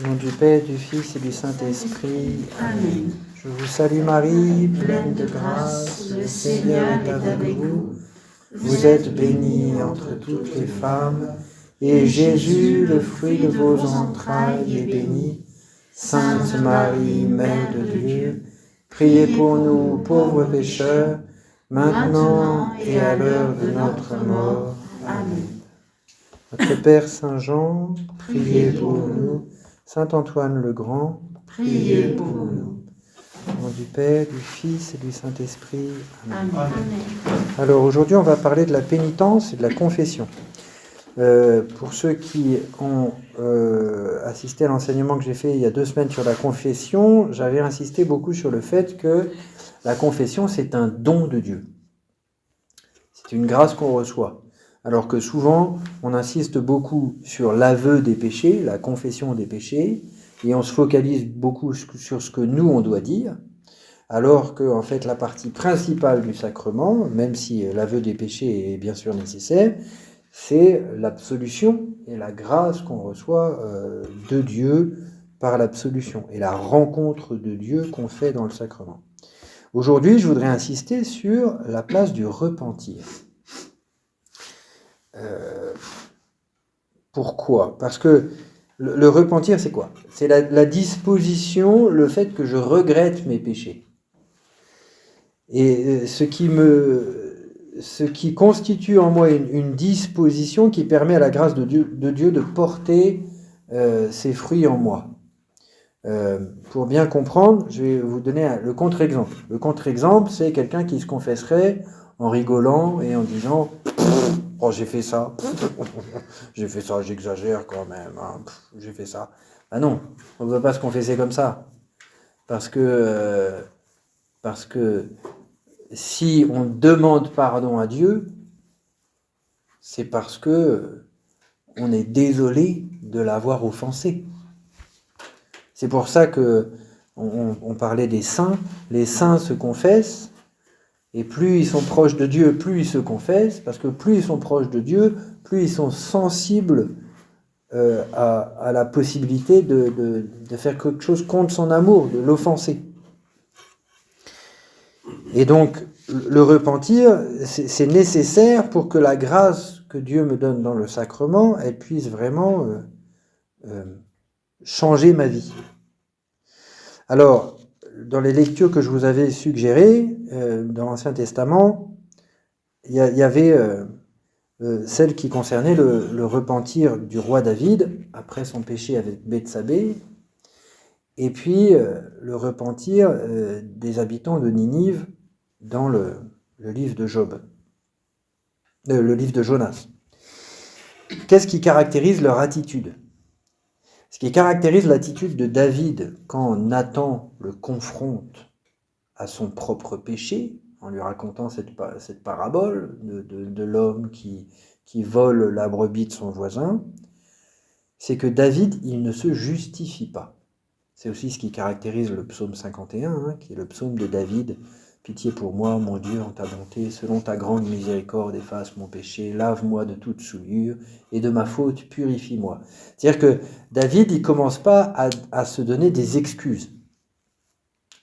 Au nom du Père, du Fils et du Saint-Esprit. Amen. Je vous salue Marie, pleine de grâce, le Seigneur est avec vous. Vous êtes bénie entre toutes les femmes, et Jésus, le fruit de vos entrailles, est béni. Sainte Marie, Mère de Dieu, priez pour nous pauvres pécheurs, maintenant et à l'heure de notre mort. Amen. Notre Père Saint Jean, priez pour nous. Saint Antoine le Grand, priez pour nous. Au nom du Père, du Fils et du Saint-Esprit. Amen. Amen. Alors aujourd'hui, on va parler de la pénitence et de la confession. Pour ceux qui ont assisté à l'enseignement que j'ai fait il y a 2 semaines sur la confession, j'avais insisté beaucoup sur le fait que la confession, c'est un don de Dieu. C'est une grâce qu'on reçoit. Alors que souvent, on insiste beaucoup sur l'aveu des péchés, la confession des péchés, et on se focalise beaucoup sur ce que nous, on doit dire, alors que, en fait, la partie principale du sacrement, même si l'aveu des péchés est bien sûr nécessaire, c'est l'absolution et la grâce qu'on reçoit de Dieu par l'absolution, et la rencontre de Dieu qu'on fait dans le sacrement. Aujourd'hui, je voudrais insister sur la place du repentir. Pourquoi ? Parce que le repentir, c'est quoi ? C'est la disposition, le fait que je regrette mes péchés. Et ce qui constitue en moi une disposition qui permet à la grâce de Dieu de porter ses fruits en moi. Pour bien comprendre, je vais vous donner le contre-exemple. Le contre-exemple, c'est quelqu'un qui se confesserait en rigolant et en disant « Oh, j'ai fait ça, j'exagère quand même, hein. J'ai fait ça. » Ah non, on ne veut pas se confesser comme ça. Parce que si on demande pardon à Dieu, c'est parce que on est désolé de l'avoir offensé. C'est pour ça que on parlait des saints. Les saints se confessent, et plus ils sont proches de Dieu, plus ils se confessent, parce que plus ils sont proches de Dieu, plus ils sont sensibles à la possibilité de faire quelque chose contre son amour, de l'offenser. Et donc, le repentir, c'est nécessaire pour que la grâce que Dieu me donne dans le sacrement, elle puisse vraiment changer ma vie. Alors, dans les lectures que je vous avais suggérées, dans l'Ancien Testament, il y avait celle qui concernait le repentir du roi David, après son péché avec Bethsabée, et puis le repentir des habitants de Ninive dans le livre de Job, le livre de Jonas. Qu'est-ce qui caractérise leur attitude ? Ce qui caractérise l'attitude de David quand Nathan le confronte à son propre péché, en lui racontant cette parabole de l'homme qui vole la brebis de son voisin, c'est que David, il ne se justifie pas. C'est aussi ce qui caractérise le psaume 51, qui est le psaume de David. « Pitié pour moi, mon Dieu, en ta bonté, selon ta grande miséricorde, efface mon péché, lave-moi de toute souillure, et de ma faute, purifie-moi. » C'est-à-dire que David, il ne commence pas à se donner des excuses,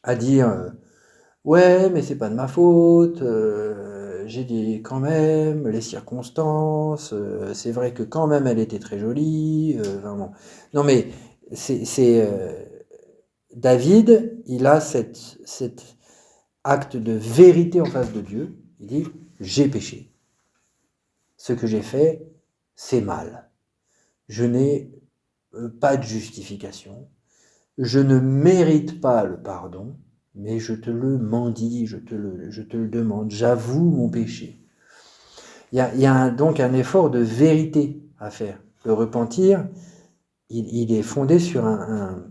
à dire « Ouais, mais c'est pas de ma faute, j'ai dit quand même, les circonstances, c'est vrai que quand même elle était très jolie, vraiment. » Non mais, David, il a cet acte de vérité en face de Dieu. Il dit « J'ai péché. Ce que j'ai fait, c'est mal. Je n'ai pas de justification. Je ne mérite pas le pardon, mais je te le mendie, je te le demande. J'avoue mon péché. » Il y a donc un effort de vérité à faire. Le repentir, il est fondé sur un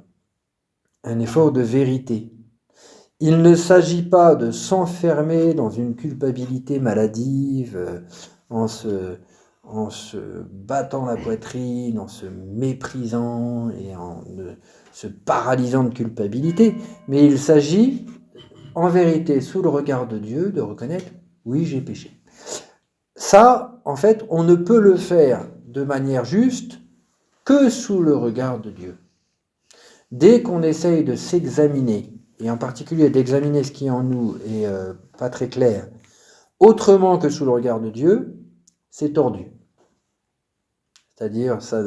effort de vérité. Il ne s'agit pas de s'enfermer dans une culpabilité maladive, en se battant la poitrine, en se méprisant et en se paralysant de culpabilité, mais il s'agit, en vérité, sous le regard de Dieu, de reconnaître « oui, j'ai péché ». Ça, en fait, on ne peut le faire de manière juste que sous le regard de Dieu. Dès qu'on essaye de s'examiner, et en particulier d'examiner ce qui en nous est pas très clair, autrement que sous le regard de Dieu, c'est tordu. C'est-à-dire, ça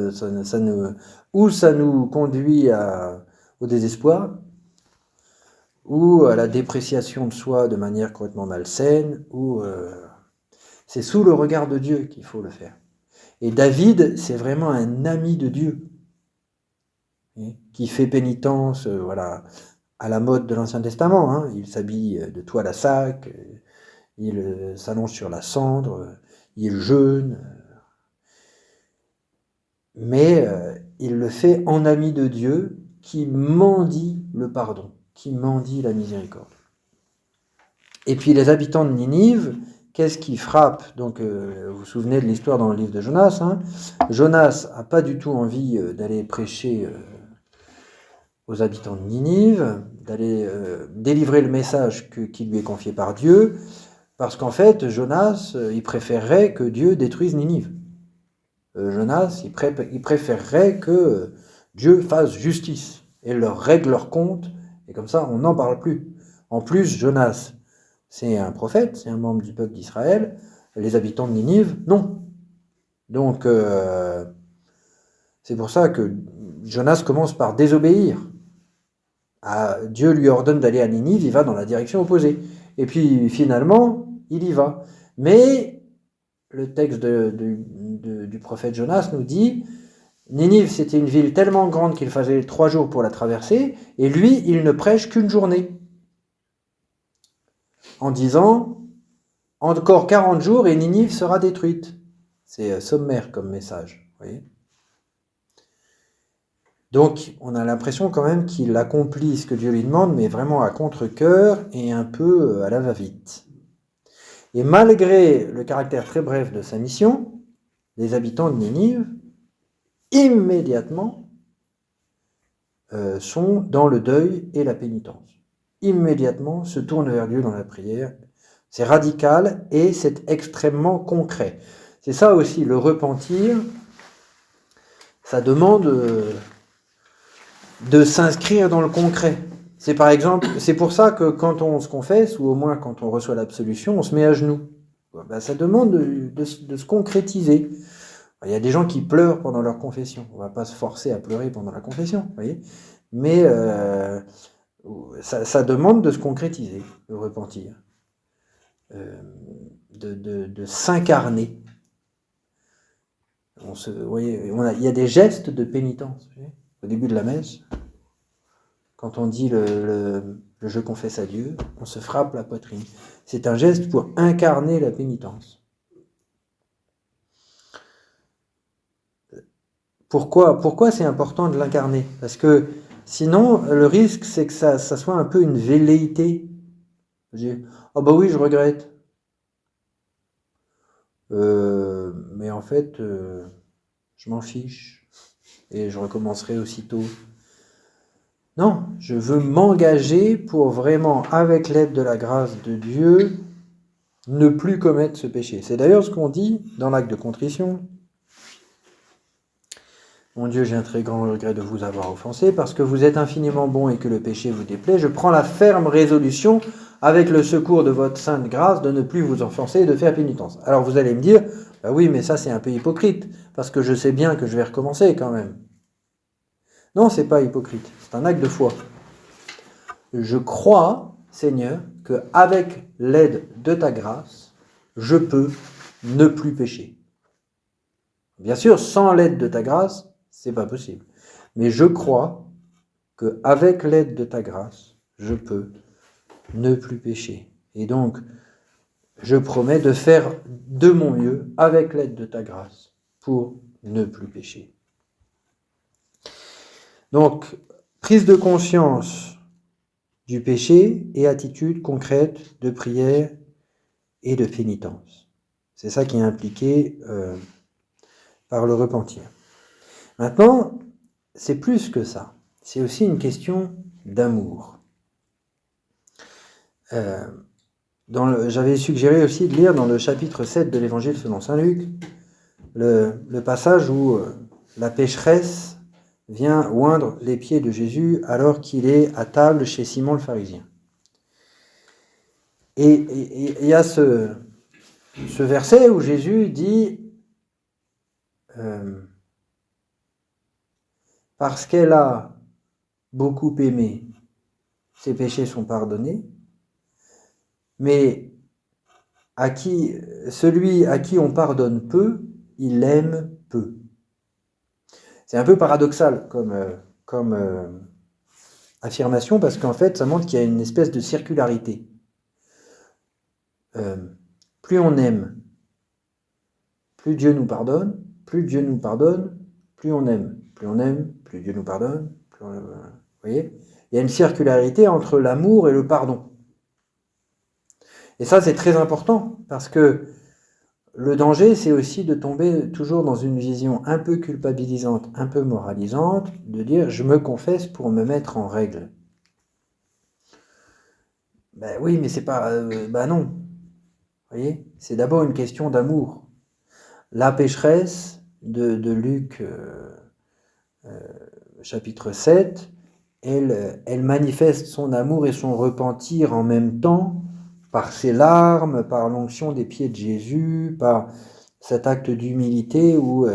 nous conduit au désespoir, ou à la dépréciation de soi de manière complètement malsaine, ou c'est sous le regard de Dieu qu'il faut le faire. Et David, c'est vraiment un ami de Dieu, qui fait pénitence, voilà, à la mode de l'Ancien Testament. Hein. Il s'habille de toile à sac, il s'allonge sur la cendre, il jeûne, mais il le fait en ami de Dieu, qui mendie le pardon, qui mendie la miséricorde. Et puis les habitants de Ninive, qu'est-ce qui frappe? Donc vous vous souvenez de l'histoire dans le livre de Jonas. Hein. Jonas n'a pas du tout envie d'aller prêcher aux habitants de Ninive, d'aller délivrer le message qui lui est confié par Dieu, parce qu'en fait, Jonas, il préférerait que Dieu détruise Ninive. Jonas, il préférerait que Dieu fasse justice et leur règle leur compte, et comme ça, on n'en parle plus. En plus, Jonas, c'est un prophète, c'est un membre du peuple d'Israël, les habitants de Ninive, non. Donc, c'est pour ça que Jonas commence par désobéir. Dieu lui ordonne d'aller à Ninive, il va dans la direction opposée. Et puis, finalement, il y va. Mais le texte du prophète Jonas nous dit, Ninive, c'était une ville tellement grande qu'il fallait 3 jours pour la traverser, et lui, il ne prêche qu'une journée. En disant, encore 40 jours et Ninive sera détruite. C'est sommaire comme message, vous voyez. Donc, on a l'impression quand même qu'il accomplit ce que Dieu lui demande, mais vraiment à contre-cœur et un peu à la va-vite. Et malgré le caractère très bref de sa mission, les habitants de Ninive, immédiatement, sont dans le deuil et la pénitence. Immédiatement se tournent vers Dieu dans la prière. C'est radical et c'est extrêmement concret. C'est ça aussi, le repentir, ça demande de s'inscrire dans le concret. C'est par exemple, c'est pour ça que quand on se confesse, ou au moins quand on reçoit l'absolution, on se met à genoux. Ben, ça demande de se concrétiser. Il y a des gens qui pleurent pendant leur confession. On ne va pas se forcer à pleurer pendant la confession, vous voyez. Mais ça demande de se concrétiser, le repentir. De s'incarner. Vous voyez, il y a des gestes de pénitence. Vous voyez, au début de la messe, quand on dit le je confesse à Dieu, on se frappe la poitrine. C'est un geste pour incarner la pénitence. Pourquoi c'est important de l'incarner? Parce que sinon, le risque, c'est que ça soit un peu une velléité. Oh bah oui, je regrette. Mais en fait, je m'en fiche. Et je recommencerai aussitôt. Non, je veux m'engager pour vraiment, avec l'aide de la grâce de Dieu, ne plus commettre ce péché. C'est d'ailleurs ce qu'on dit dans l'acte de contrition. Mon Dieu, j'ai un très grand regret de vous avoir offensé, parce que vous êtes infiniment bon et que le péché vous déplaît. Je prends la ferme résolution, avec le secours de votre sainte grâce, de ne plus vous offenser et de faire pénitence. Alors vous allez me dire, bah oui, mais ça c'est un peu hypocrite, parce que je sais bien que je vais recommencer quand même. Non, c'est pas hypocrite, c'est un acte de foi. Je crois, Seigneur, qu'avec l'aide de ta grâce, je peux ne plus pécher. Bien sûr, sans l'aide de ta grâce, c'est pas possible. Mais je crois qu'avec l'aide de ta grâce, je peux ne plus pécher. Et donc, je promets de faire de mon mieux avec l'aide de ta grâce pour ne plus pécher. Donc, prise de conscience du péché et attitude concrète de prière et de pénitence. C'est ça qui est impliqué par le repentir. Maintenant, c'est plus que ça. C'est aussi une question d'amour. J'avais suggéré aussi de lire dans le chapitre 7 de l'Évangile selon saint Luc le passage où la pécheresse vient oindre les pieds de Jésus alors qu'il est à table chez Simon le pharisien. Et il y a ce verset où Jésus dit parce qu'elle a beaucoup aimé, ses péchés sont pardonnés, mais celui à qui on pardonne peu, il aime peu. C'est un peu paradoxal comme affirmation, parce qu'en fait, ça montre qu'il y a une espèce de circularité. Plus on aime, plus Dieu nous pardonne, plus Dieu nous pardonne, plus on aime. Plus on aime, plus Dieu nous pardonne. Vous voyez ? Il y a une circularité entre l'amour et le pardon. Et ça, c'est très important, parce que le danger, c'est aussi de tomber toujours dans une vision un peu culpabilisante, un peu moralisante, de dire « je me confesse pour me mettre en règle ». Ben oui, mais c'est pas... ben non. Vous voyez ? C'est d'abord une question d'amour. La pécheresse de Luc, chapitre 7, elle manifeste son amour et son repentir en même temps par ses larmes, par l'onction des pieds de Jésus, par cet acte d'humilité où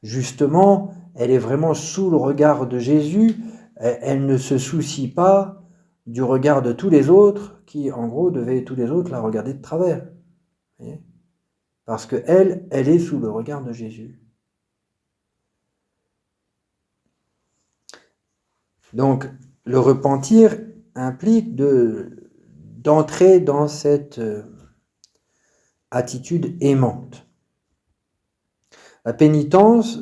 justement elle est vraiment sous le regard de Jésus, elle ne se soucie pas du regard de tous les autres qui en gros devaient tous les autres la regarder de travers. Vous voyez ? Parce que elle est sous le regard de Jésus. Donc le repentir implique d'entrer dans cette attitude aimante. La pénitence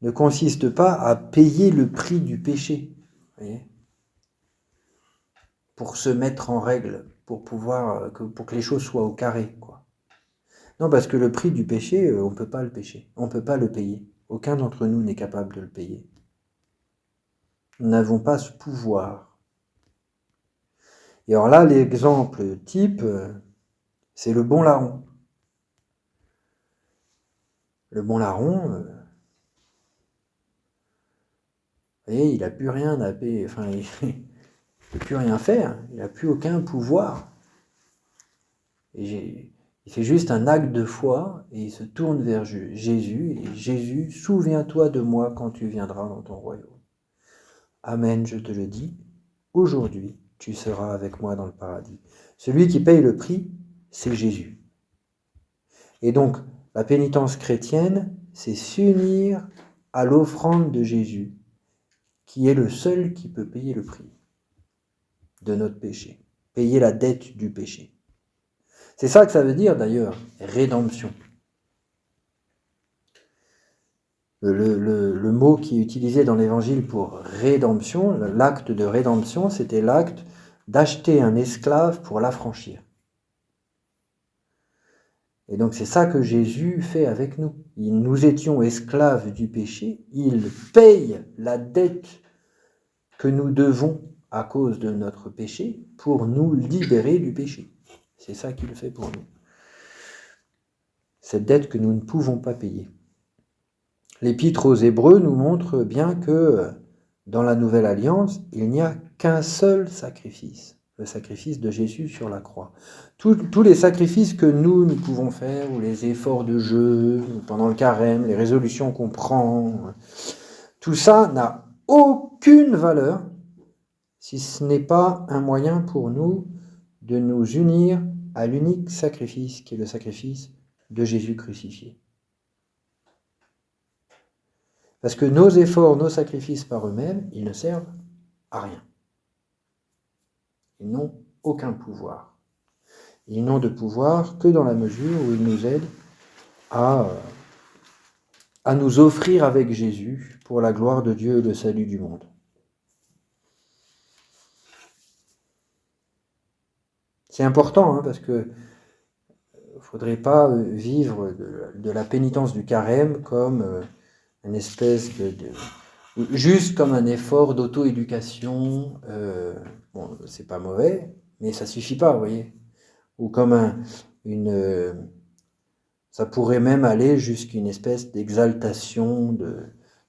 ne consiste pas à payer le prix du péché, vous voyez, pour se mettre en règle, pour que les choses soient au carré, quoi. Non, parce que le prix du péché, on ne peut pas le pécher, on ne peut pas le payer. Aucun d'entre nous n'est capable de le payer. Nous n'avons pas ce pouvoir. Et alors là, l'exemple type, c'est le bon larron. Le bon larron, vous voyez, il n'a plus rien à payer, enfin, il ne peut plus rien faire, il n'a plus aucun pouvoir. Et il fait juste un acte de foi et il se tourne vers Jésus. Et Jésus, souviens-toi de moi quand tu viendras dans ton royaume. Amen, je te le dis, aujourd'hui, tu seras avec moi dans le paradis. Celui qui paye le prix, c'est Jésus. Et donc, la pénitence chrétienne, c'est s'unir à l'offrande de Jésus, qui est le seul qui peut payer le prix de notre péché, payer la dette du péché. C'est ça que ça veut dire d'ailleurs, rédemption. Le mot qui est utilisé dans l'évangile pour rédemption, l'acte de rédemption, c'était l'acte d'acheter un esclave pour l'affranchir. Et donc c'est ça que Jésus fait avec nous. Nous étions esclaves du péché, il paye la dette que nous devons à cause de notre péché pour nous libérer du péché. C'est ça qu'il fait pour nous. Cette dette que nous ne pouvons pas payer. L'Épître aux Hébreux nous montre bien que dans la Nouvelle Alliance, il n'y a qu'un seul sacrifice, le sacrifice de Jésus sur la croix. Tous les sacrifices que nous pouvons faire, ou les efforts de jeûne, pendant le carême, les résolutions qu'on prend, tout ça n'a aucune valeur si ce n'est pas un moyen pour nous de nous unir à l'unique sacrifice qui est le sacrifice de Jésus crucifié. Parce que nos efforts, nos sacrifices par eux-mêmes, ils ne servent à rien. Ils n'ont aucun pouvoir. Ils n'ont de pouvoir que dans la mesure où ils nous aident à nous offrir avec Jésus pour la gloire de Dieu et le salut du monde. C'est important, parce que il ne faudrait pas vivre de la pénitence du carême comme une espèce juste comme un effort d'auto-éducation. Bon, c'est pas mauvais, mais ça suffit pas, vous voyez. Ou comme ça pourrait même aller jusqu'à une espèce d'exaltation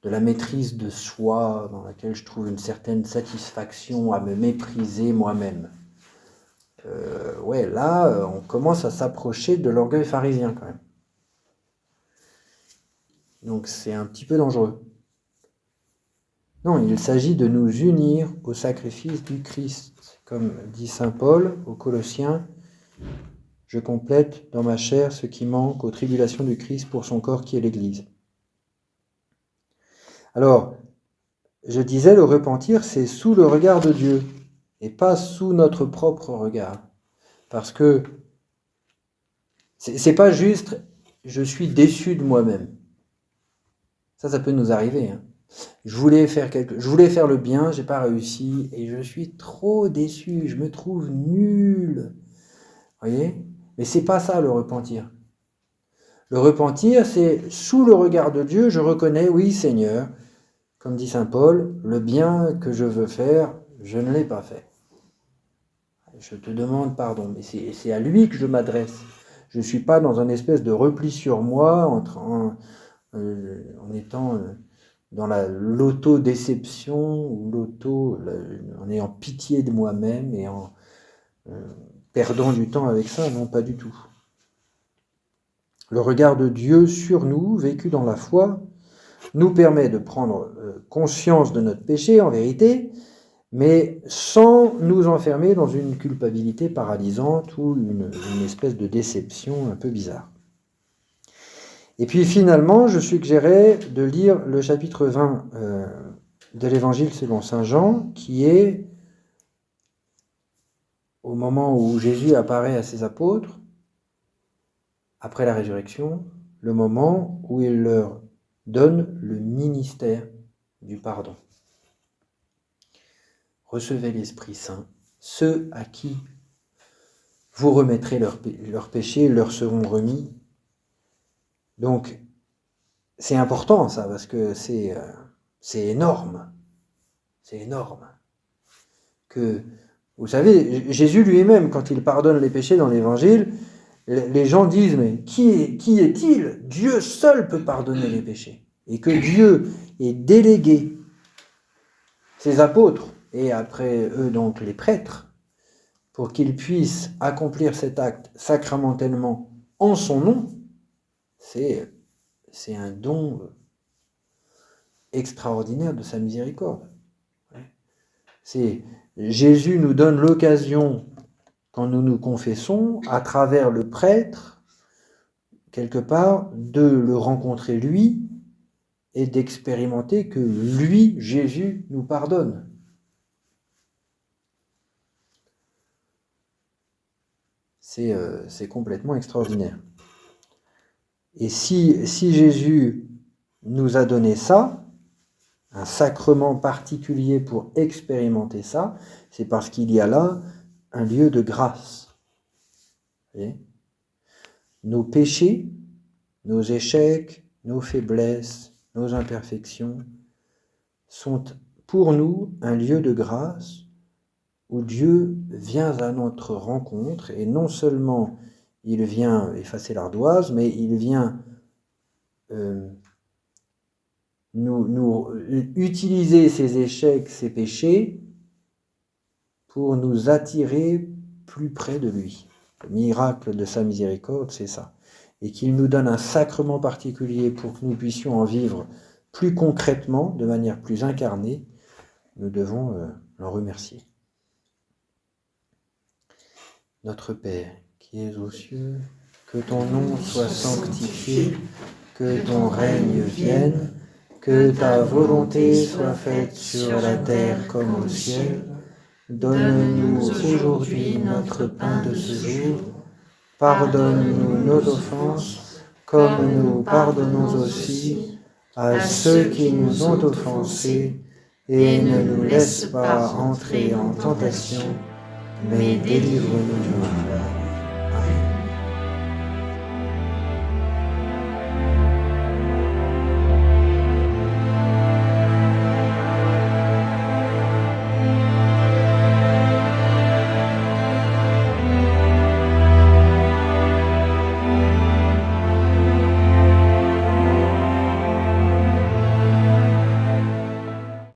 de la maîtrise de soi, dans laquelle je trouve une certaine satisfaction à me mépriser moi-même. On commence à s'approcher de l'orgueil pharisien quand même. Donc c'est un petit peu dangereux. Non, il s'agit de nous unir au sacrifice du Christ. Comme dit saint Paul aux Colossiens, « Je complète dans ma chair ce qui manque aux tribulations du Christ pour son corps qui est l'Église. » Alors, je disais, le repentir, c'est sous le regard de Dieu, et pas sous notre propre regard. Parce que c'est pas juste, je suis déçu de moi-même. Ça peut nous arriver. Hein. Je voulais faire le bien, j'ai pas réussi, et je suis trop déçu, je me trouve nul. Vous voyez ? Mais c'est pas ça le repentir. Le repentir, c'est sous le regard de Dieu, je reconnais, oui Seigneur, comme dit saint Paul, le bien que je veux faire, je ne l'ai pas fait. Je te demande pardon, mais c'est à lui que je m'adresse. Je ne suis pas dans une espèce de repli sur moi, en étant dans l'autodéception, ou en ayant pitié de moi-même et en perdant du temps avec ça, non, pas du tout. Le regard de Dieu sur nous, vécu dans la foi, nous permet de prendre conscience de notre péché, en vérité, mais sans nous enfermer dans une culpabilité paralysante ou une espèce de déception un peu bizarre. Et puis finalement, je suggérais de lire le chapitre 20 de l'Évangile selon saint Jean, qui est, au moment où Jésus apparaît à ses apôtres, après la résurrection, le moment où il leur donne le ministère du pardon. Recevez l'Esprit Saint, ceux à qui vous remettrez leurs péchés leur seront remis. Donc, c'est important ça, parce que c'est énorme. C'est énorme. Que, vous savez, Jésus lui-même, quand il pardonne les péchés dans l'Évangile, les gens disent, mais qui est-il ? Dieu seul peut pardonner les péchés. Et que Dieu ait délégué ses apôtres, et après eux donc les prêtres, pour qu'ils puissent accomplir cet acte sacramentellement en son nom, c'est un don extraordinaire de sa miséricorde. Jésus nous donne l'occasion, quand nous nous confessons, à travers le prêtre, quelque part, de le rencontrer lui et d'expérimenter que lui, Jésus, nous pardonne. C'est complètement extraordinaire. Et si Jésus nous a donné ça, un sacrement particulier pour expérimenter ça, c'est parce qu'il y a là un lieu de grâce. Vous voyez ? Nos péchés, nos échecs, nos faiblesses, nos imperfections sont pour nous un lieu de grâce où Dieu vient à notre rencontre, et non seulement il vient effacer l'ardoise, mais il vient nous utiliser ces échecs, ces péchés, pour nous attirer plus près de lui. Le miracle de sa miséricorde, c'est ça. Et qu'il nous donne un sacrement particulier pour que nous puissions en vivre plus concrètement, de manière plus incarnée, nous devons l'en remercier. Notre Père, qui es aux cieux, que ton nom soit sanctifié, que ton règne vienne, que ta volonté soit faite sur la terre comme au ciel. Donne-nous aujourd'hui notre pain de ce jour. Pardonne-nous nos offenses, comme nous pardonnons aussi à ceux qui nous ont offensés, et ne nous laisse pas entrer en tentation, mais délivre-nous du mal. Amen.